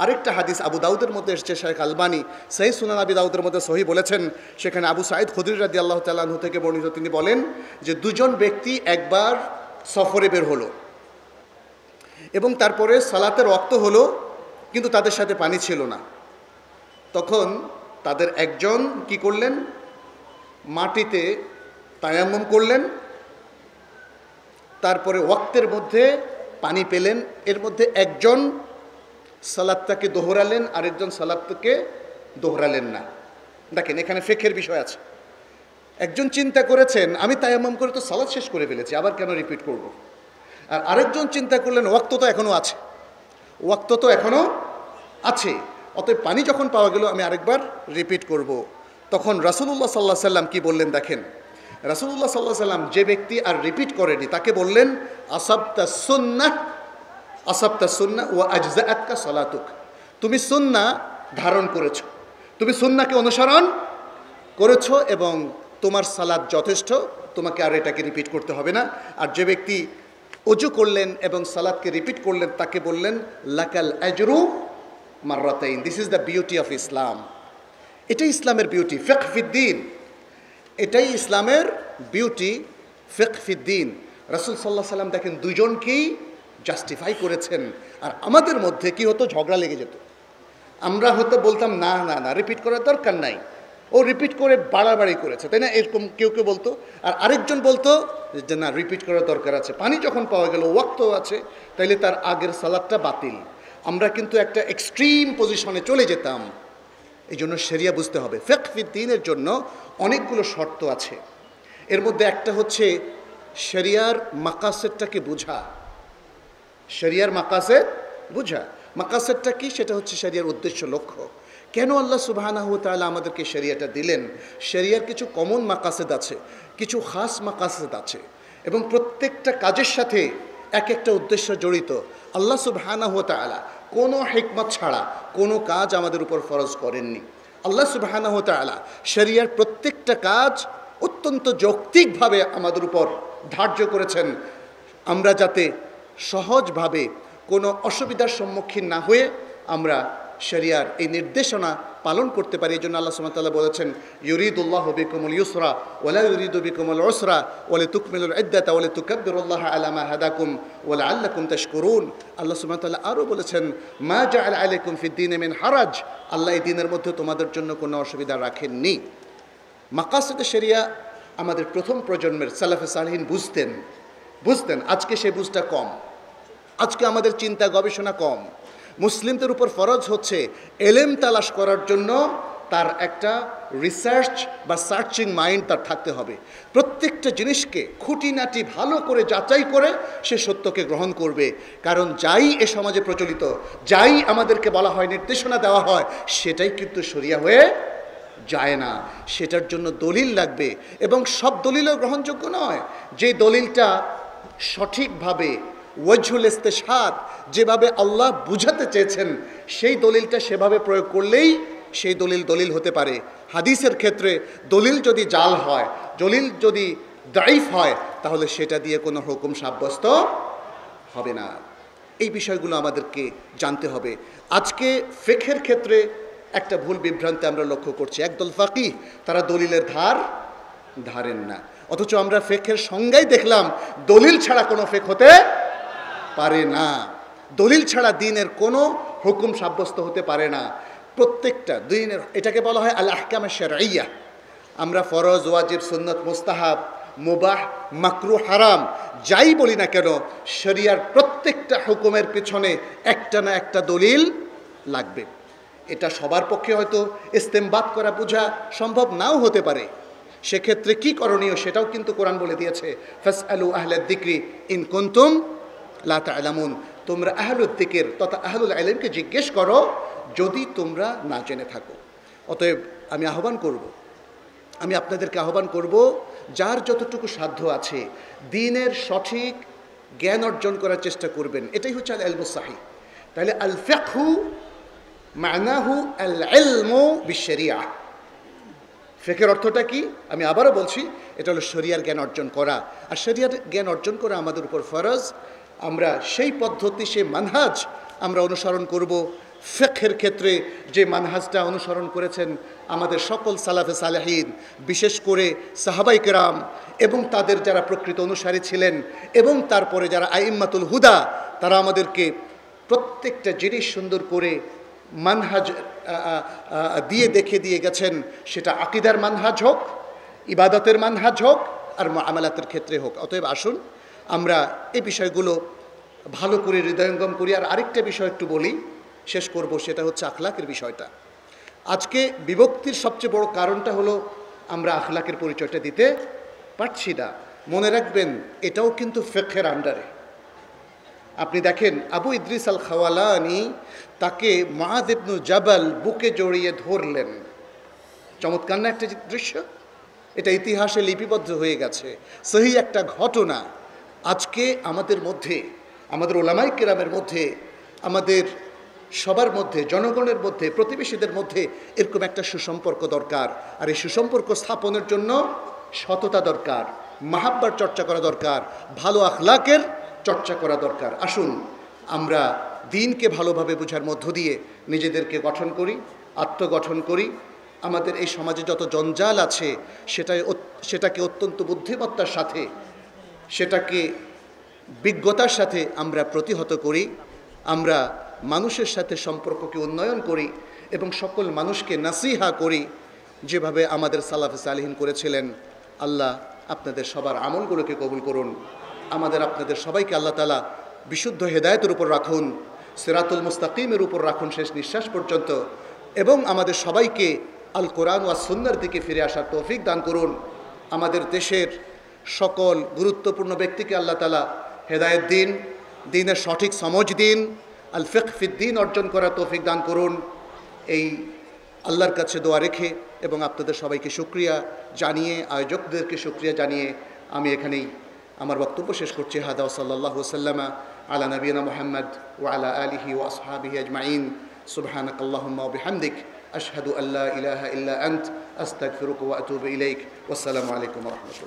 আরেকটা হাদিস আবু দাউদের মধ্যে এসেছে, শেখ আলবানী সহিহ সুনান আবি দাউদের মধ্যে সহিহ বলেছেন। সেখানে আবু সাঈদ খুদরি রাদিয়াল্লাহু তাআলা আনহু থেকে বর্ণিত, তিনি বলেন যে দুজন ব্যক্তি একবার সফরে বের হলো এবং তারপরে সালাতের ওয়াক্ত হলো, কিন্তু তাদের সাথে পানি ছিল না। তখন তাদের একজন কি করলেন, মাটিতে তায়াম্মুম করলেন, তারপরে ওয়াক্তের মধ্যে পানি পেলেন। এর মধ্যে একজন সালাতটাকে দোহরালেন, আরেকজন সালাতটাকে দোহরালেন না। দেখেন এখানে ফিকহের বিষয় আছে। একজন চিন্তা করেছেন আমি তায়াম্মুম করে তো সালাত শেষ করে ফেলেছি, আবার কেন রিপিট করব। আর আরেকজন চিন্তা করলেন ওয়াক্ত তো এখনও আছে, ওয়াক্ত তো এখনও আছে, অতএব পানি যখন পাওয়া গেল আমি আরেকবার রিপিট করব। তখন রাসূলুল্লাহ সাল্লাল্লাহু আলাইহি ওয়াসাল্লাম কি বললেন দেখেন, রাসূলুল্লাহ সাল্লাল্লাহু আলাইহি ওয়াসাল্লাম যে ব্যক্তি আর রিপিট করেনি তাকে বললেন আসাবতা সুন্নাহ, আসাবতা সুন্নাহ ওয়া আজজাআতকা সালাতুক, তুমি সুন্নাহ ধারণ করেছো, তুমি সুন্নাহকে অনুসরণ করেছো এবং তোমার সালাত যথেষ্ট, তোমাকে আর এটাকে রিপিট করতে হবে না। আর যে ব্যক্তি ওযু করলেন এবং সালাতকে রিপিট করলেন তাকে বললেন লাকাল আজরু মাররাতাইন। This is the beauty of Islam. এটাই ইসলামের বিউটি, ফিকহ ফিদ্দিন। এটাই ইসলামের বিউটি, ফিকহ ফিদ্দিন। রাসূল সাল্লাল্লাহু আলাইহি ওয়াসাল্লাম দেখেন দুজনকেই জাস্টিফাই করেছেন। আর আমাদের মধ্যে কি হতো, ঝগড়া লেগে যেত। আমরা হয়তো বলতাম না না না রিপিট করার দরকার নাই, ও রিপিট করে বাড়াবাড়ি করেছে, তাই না, এরকম কেউ কেউ বলতো। আর আরেকজন বলতো যে না রিপিট করার দরকার আছে, পানি যখন পাওয়া গেল ওয়াক্ত আছে, তাইলে তার আগের সালাতটা বাতিল। আমরা কিন্তু একটা এক্সট্রিম পজিশনে চলে যেতাম। এই জন্য শরিয়া বুঝতে হবে। ফিকহ ফিদ্দিনের জন্য অনেকগুলো শর্ত আছে। এর মধ্যে একটা হচ্ছে শরিয়ার মাকাসেদটাকে বোঝা। শরিয়ার মাকাসেদ বোঝা। মাকাসেদটা কি? সেটা হচ্ছে শরিয়ার উদ্দেশ্য, লক্ষ্য। কেন আল্লাহ সুবহানাহু ওয়া তাআলা আমাদেরকে শরিয়াটা দিলেন? শরিয়ার কিছু কমন মাকাসেদ আছে, কিছু খাস মাকাসেদ আছে, এবং প্রত্যেকটা কাজের সাথে এক একটা উদ্দেশ্য জড়িত। আল্লাহ সুবহানাহু ওয়া তাআলা কোনো হিকমত ছাড়া কোনো কাজ আমাদের উপর ফরজ করেননি। আল্লাহ সুবহানাহু ওয়া তাআলা শরিয়ার প্রত্যেকটা কাজ অত্যন্ত যৌক্তিকভাবে আমাদের উপর ধার্য করেছেন, আমরা যাতে সহজভাবে কোনো অসুবিধার সম্মুখীন না হয়ে আমরা শরিয়ার এই নির্দেশনা পালন করতে পারি। এই জন্য আল্লাহ সুবহানাহু ওয়া তাআলা বলেছেন ইউরিদুল্লাহু বিকুমুল ইউসরা ওয়া লা ইউরিদু বিকুমুল উসরা ওয়া লিতুকমিলুল ইদ্দাতা ওয়া লিতুকাব্বিরুল্লাহা আলা মা হাদাকুম ওয়া লাআল্লাকুম তাশকুরুন। আল্লাহ সুবহানাহু ওয়া তাআলা আরও বলেছেন মা জাআলা আলাইকুম ফিদ-দীনি মিন হারাজ, আল্লাহ এই দিনের মধ্যে তোমাদের জন্য কোনো অসুবিধা রাখেননি। মাকাসিদে শরিয়া আমাদের প্রথম প্রজন্মের সালাফে সালেহিন বুঝতেন। আজকে সেই বুঝটা কম, আজকে আমাদের চিন্তা গবেষণা কম। মুসলিমদের উপর ফরজ হচ্ছে এলেম তালাশ করার জন্য তার একটা রিসার্চ বা সার্চিং মাইন্ড তার থাকতে হবে। প্রত্যেকটা জিনিসকে খুঁটিনাটি ভালো করে যাচাই করে সে সত্যকে গ্রহণ করবে। কারণ যাই এ সমাজে প্রচলিত, যাই আমাদেরকে বলা হয়, নির্দেশনা দেওয়া হয়, সেটাই কিন্তু শরিয়া হয়ে যায় না। সেটার জন্য দলিল লাগবে, এবং সব দলিলও গ্রহণযোগ্য নয়। যে দলিলটা সঠিকভাবে ওয়াজহুল ইস্তিশহাদ, যেভাবে আল্লাহ বুঝাতে চেয়েছেন, সেই দলিলটা সেভাবে প্রয়োগ করলেই সেই দলিল হতে পারে। হাদিসের ক্ষেত্রে দলিল যদি জাল হয়, দলিল যদি দাইফ হয়, তাহলে সেটা দিয়ে কোনো হুকুম সাব্যস্ত হবে না। এই বিষয়গুলো আমাদেরকে জানতে হবে। আজকে ফিকহের ক্ষেত্রে একটা ভুল বিভ্রান্তি আমরা লক্ষ্য করছি। একদল ফাকিহ তারা দলিলের ধারেন না, অথচ আমরা ফিকহের সংজ্ঞায় দেখলাম দলিল ছাড়া কোনো ফিকহ হতে পারে না। দলিল ছাড়া দ্বীনের কোনো হুকুম সাব্যস্ত হতে পারে না। প্রত্যেকটা দ্বীনের, এটাকে বলা হয় আল আহকাম শারঈয়া। আমরা ফরজ, ওয়াজিব, সুন্নত, মুস্তাহাব, মুবাহ, মাকরুহ, হারাম যাই বলি না কেন, শরিয়ার প্রত্যেকটা হুকুমের পিছনে একটা না একটা দলিল লাগবে। এটা সবার পক্ষে হয়তো ইস্তেমবাত করা বোঝা সম্ভব নাও হতে পারে। সেক্ষেত্রে কি করণীয় সেটাও কিন্তু কোরআন বলে দিয়েছে, ফাসআলু আহলাদ যিকরি ইন কুনতুম লা তা'লামুন। তোমরা আহলুদ যিকির তথা আহলুল ইলমকে জিজ্ঞেস করো যদি তোমরা না জেনে থাকো। অতএব আমি আপনাদেরকে আহ্বান করব, যার যতটুকু সাধ্য আছে দ্বীনের সঠিক জ্ঞান অর্জন করার চেষ্টা করবেন। এটাই হচ্ছে আল ইলমুস সাহিহ। তাহলে আল ফিকহু মা'নাহু আল ইলমু বিশ-শরিয়া। ফিকহের অর্থটা কি? আমি আবারও বলছি, এটা হলো শরিয়ার জ্ঞান অর্জন করা। আর শরিয়ার জ্ঞান অর্জন করা আমাদের উপর ফরজ। আমরা সেই পদ্ধতি, সেই মানহাজ আমরা অনুসরণ করব। ফিকহের ক্ষেত্রে যে মানহাজটা অনুসরণ করেছেন আমাদের সকল সালাফে সালেহিন, বিশেষ করে সাহাবাই কেরাম এবং তাদের যারা প্রকৃত অনুসারী ছিলেন, এবং তারপরে যারা আইম্মাতুল হুদা, তারা আমাদেরকে প্রত্যেকটা জিনিস সুন্দর করে মানহাজ দেখে দিয়ে গেছেন। সেটা আকিদার মানহাজ হোক, ইবাদতের মানহাজ হোক, আর মুআমালাতের ক্ষেত্রে হোক। অতএব আসুন আমরা এই বিষয়গুলো ভালো করে হৃদয়ঙ্গম করি। আর আরেকটা বিষয় একটু বলি, শেষ করব, সেটা হচ্ছে আখলাকের বিষয়টা। আজকে বিভক্তির সবচেয়ে বড় কারণটা হলো আমরা আখলাকের পরিচয়টা দিতে পারছি না। মনে রাখবেন, এটাও কিন্তু ফিকহের আন্ডারে। আপনি দেখেন আবু ইদ্রিস আল খাওয়ালানি, তাকে মুআয ইবনে জাবাল বুকে জড়িয়ে ধরলেন। চমৎকার না একটা দৃশ্য? এটা ইতিহাসে লিপিবদ্ধ হয়ে গেছে, সহি একটা ঘটনা। আজকে আমাদের মধ্যে, আমাদের উলামায়ে কেরামের মধ্যে, আমাদের সবার মধ্যে, জনগণের মধ্যে, প্রতিবেশীদের মধ্যে এরকম একটা সুসম্পর্ক দরকার। আর এই সুসম্পর্ক স্থাপনের জন্য সততা দরকার, মাহাব্বার চর্চা করা দরকার, ভালো আখলাকের চর্চা করা দরকার। আসুন আমরা দ্বীনকে ভালোভাবে বোঝার মধ্য দিয়ে নিজেদেরকে গঠন করি, আত্মগঠন করি। আমাদের এই সমাজে যত জঞ্জাল আছে সেটাকে অত্যন্ত বুদ্ধিমত্তার সাথে, সেটাকে বিজ্ঞতার সাথে আমরা প্রতিহত করি। আমরা মানুষের সাথে সম্পর্ককে উন্নয়ন করি এবং সকল মানুষকে নাসিহা করি, যেভাবে আমাদের সালাফে সালেহিন করেছিলেন। আল্লাহ আপনাদের সবার আমলগুলোকে কবুল করুন। আপনাদের সবাইকে আল্লাহ তাআলা বিশুদ্ধ হেদায়েতের উপর রাখুন, সিরাতুল মুস্তাকিমের উপর রাখুন শেষ নিঃশ্বাস পর্যন্ত, এবং আমাদের সবাইকে আল কোরআন ওয়া সুন্নাহর দিকে ফিরে আসার তৌফিক দান করুন। আমাদের দেশের সকল গুরুত্বপূর্ণ ব্যক্তিকে আল্লাহ তাআলা হেদায়েত দিন, দ্বীনের সঠিক সমঝ দিন, আল ফিকহ ফিদ্দীন অর্জন করার তৌফিক দান করুন। এই আল্লাহর কাছে দোয়া রেখে এবং আপনাদের সবাইকে শুকরিয়া জানিয়ে, আয়োজকদেরকে শুকরিয়া জানিয়ে আমি এখানেই আমার বক্তব্য শেষ করছি। হাদা ওয়া সাল্লাল্লাহু সাল্লামা আলা নবিয়িনা মুহাম্মদ ওয়া আলা আলিহি ওয়া আসহাবিহি আজমাইন। সুবহানাকাল্লাহুম্মা ওয়া বিহামদিক আশহাদু আল্লা ইলাহা ইল্লা আনত আস্তাগফিরুকা ওয়া আতুবু ইলাইক। ওয়াসসালামু আলাইকুম ওয়া রাহমাতুল্লাহ।